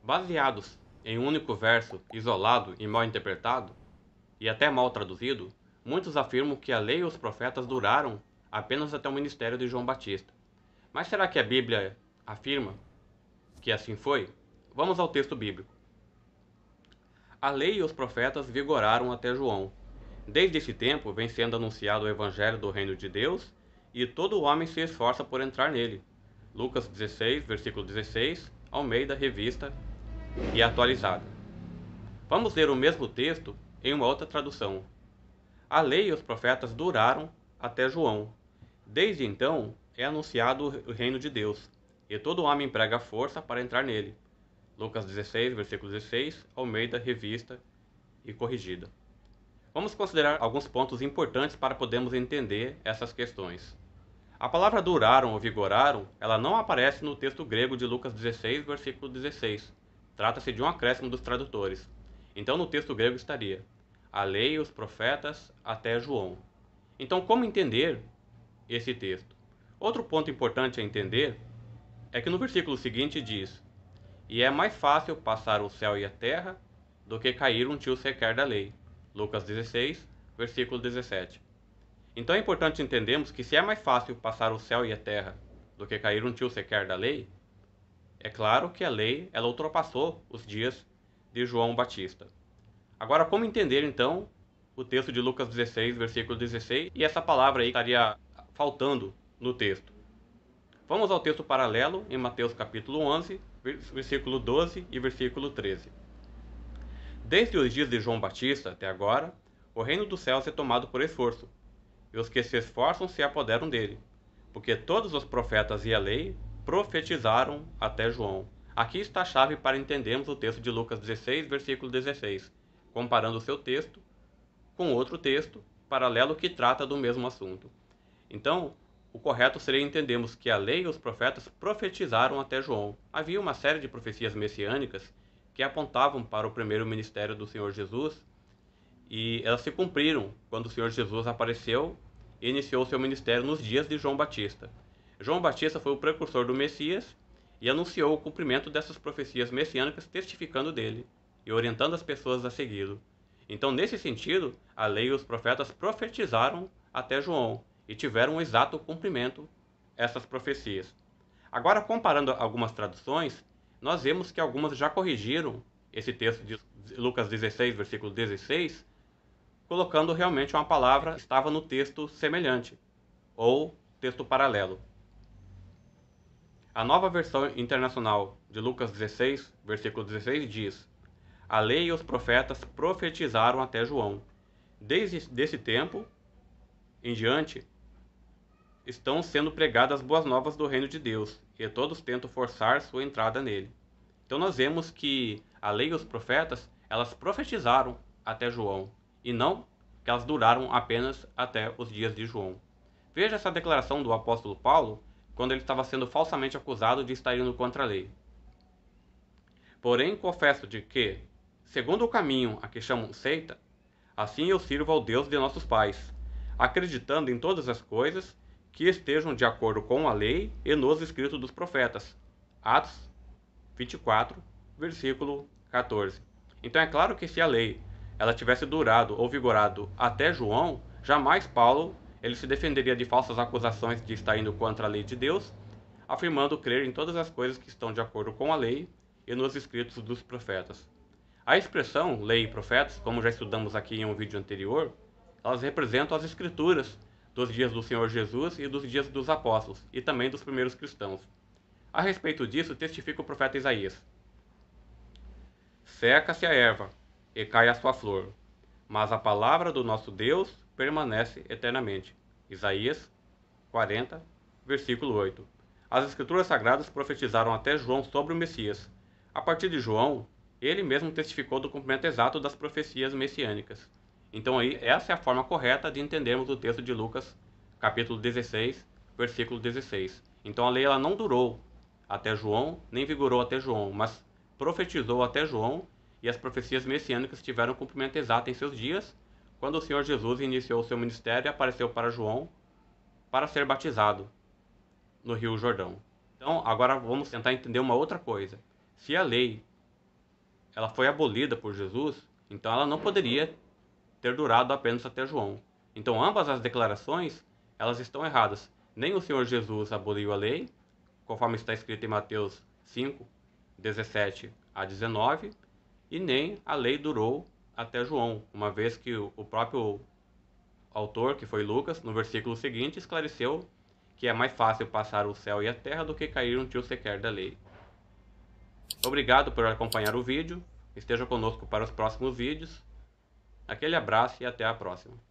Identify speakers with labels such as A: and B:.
A: Baseados em um único verso isolado e mal interpretado, e até mal traduzido, muitos afirmam que a lei e os profetas duraram apenas até o ministério de João Batista. Mas será que a Bíblia afirma que assim foi? Vamos ao texto bíblico. A lei e os profetas vigoraram até João. Desde esse tempo vem sendo anunciado o evangelho do reino de Deus, e todo homem se esforça por entrar nele. Lucas 16, versículo 16, Almeida, revista e atualizada. Vamos ler o mesmo texto em uma outra tradução. A lei e os profetas duraram até João. Desde então é anunciado o reino de Deus, e todo homem emprega força para entrar nele. Lucas 16, versículo 16, Almeida, revista e corrigida. Vamos considerar alguns pontos importantes para podermos entender essas questões. A palavra duraram ou vigoraram, ela não aparece no texto grego de Lucas 16, versículo 16. Trata-se de um acréscimo dos tradutores. Então no texto grego estaria: a lei e os profetas até João. Então como entender esse texto? Outro ponto importante a entender é que no versículo seguinte diz: e é mais fácil passar o céu e a terra do que cair um tio sequer da lei. Lucas 16, versículo 17. Então é importante entendermos que se é mais fácil passar o céu e a terra do que cair um tio sequer da lei, é claro que a lei ela ultrapassou os dias de João Batista. Agora, como entender então o texto de Lucas 16, versículo 16, e essa palavra aí estaria faltando no texto? Vamos ao texto paralelo em Mateus capítulo 11, versículo 12 e versículo 13. Desde os dias de João Batista até agora, o reino dos céus é tomado por esforço, e os que se esforçam se apoderam dele, porque todos os profetas e a lei profetizaram até João. Aqui está a chave para entendermos o texto de Lucas 16, versículo 16, comparando o seu texto com outro texto paralelo que trata do mesmo assunto. Então, o correto seria entendermos que a lei e os profetas profetizaram até João. Havia uma série de profecias messiânicas que apontavam para o primeiro ministério do Senhor Jesus, e elas se cumpriram quando o Senhor Jesus apareceu e iniciou seu ministério nos dias de João Batista. João Batista foi o precursor do Messias e anunciou o cumprimento dessas profecias messiânicas, testificando dele e orientando as pessoas a segui-lo. Então, nesse sentido, a lei e os profetas profetizaram até João e tiveram um exato cumprimento essas profecias. Agora, comparando algumas traduções, nós vemos que algumas já corrigiram esse texto de Lucas 16, versículo 16, colocando realmente uma palavra que estava no texto semelhante, ou texto paralelo. A nova versão internacional de Lucas 16, versículo 16 diz: a lei e os profetas profetizaram até João. Desde esse tempo em diante, estão sendo pregadas as boas novas do reino de Deus, e todos tentam forçar sua entrada nele. Então nós vemos que a lei e os profetas, elas profetizaram até João, e não que elas duraram apenas até os dias de João. Veja essa declaração do apóstolo Paulo, quando ele estava sendo falsamente acusado de estar indo contra a lei. Porém, confesso de que, segundo o caminho a que chamam seita, assim eu sirvo ao Deus de nossos pais, acreditando em todas as coisas que estejam de acordo com a lei e nos escritos dos profetas. Atos 24, versículo 14. Então é claro que se a lei ela tivesse durado ou vigorado até João, jamais Paulo ele se defenderia de falsas acusações de estar indo contra a lei de Deus, afirmando crer em todas as coisas que estão de acordo com a lei e nos escritos dos profetas. A expressão lei e profetas, como já estudamos aqui em um vídeo anterior, elas representam as escrituras dos dias do Senhor Jesus e dos dias dos apóstolos, e também dos primeiros cristãos. A respeito disso, testifica o profeta Isaías: seca-se a erva e cai a sua flor, mas a palavra do nosso Deus permanece eternamente. Isaías 40, versículo 8. As escrituras sagradas profetizaram até João sobre o Messias. A partir de João, ele mesmo testificou do cumprimento exato das profecias messiânicas. Então aí, essa é a forma correta de entendermos o texto de Lucas, capítulo 16, versículo 16. Então a lei ela não durou até João, nem vigorou até João, mas profetizou até João, e as profecias messiânicas tiveram cumprimento exato em seus dias, quando o Senhor Jesus iniciou o seu ministério e apareceu para João para ser batizado no Rio Jordão. Então, agora vamos tentar entender uma outra coisa. Se a lei ela foi abolida por Jesus, então ela não poderia ter durado apenas até João. Então ambas as declarações, elas estão erradas. Nem o Senhor Jesus aboliu a lei, conforme está escrito em Mateus 5, 17 a 19, e nem a lei durou até João, uma vez que o próprio autor, que foi Lucas, no versículo seguinte, esclareceu que é mais fácil passar o céu e a terra do que cair um tio sequer da lei. Obrigado por acompanhar o vídeo, esteja conosco para os próximos vídeos. Aquele abraço e até a próxima.